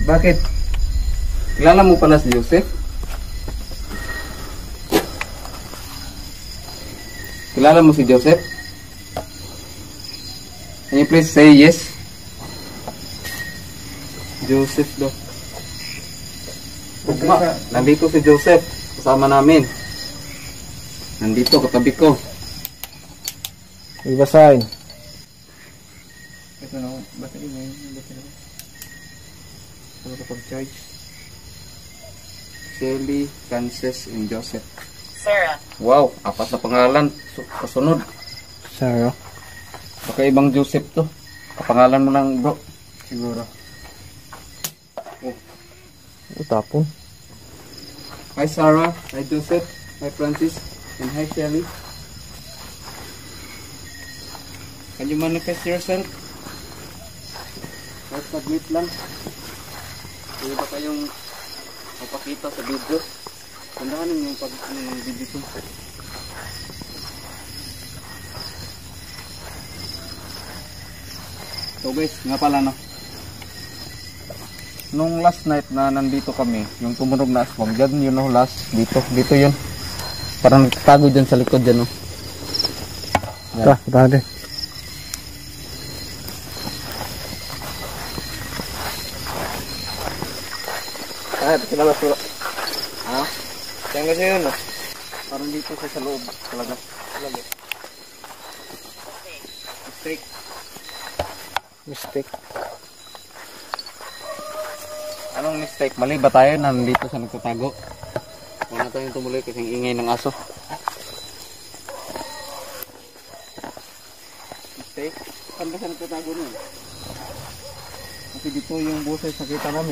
Bakit? Kilala mo pala si Joseph? Kilala mo si Joseph? Can you please say yes? Joseph daw. Nandito si Joseph. Kasama namin. Nandito, katabi ko. Ibasahin. Ito na, basahin mo yun. Basahin mo. Ano ka pag-charge? Shelly, Frances, and Joseph. Sarah. Wow, apat na pangalan. Kasunod. Sarah. Baka ibang Joseph to. Kapangalan mo lang, bro. Siguro. Tapon. Hi Sarah, hi Joseph, hi Francis, and hi Shelly. Can you manifest yourself? Let's admit lang. Hindi ba kayong mapakita sa video? Tandaan yung pag-ano ng video ko. So guys, nga pala no. Nung last night na nandito kami, yung tumunog na aswang, dyan yun no, last, dito yun. Parang nagtatago dyan sa likod dyan no. Ito, ito din. Ito sila masura. Ha? Diyan kasi yun no. Parang dito siya sa loob talaga. Mistake. Anong mistake? Mali ba tayo na nandito sa nagtatago? Huwag na tayong tumuloy kasi ang ingay ng aso. Mistake? Saan ba siya nagtatago nun? Kasi dito yung busay sa kita namin.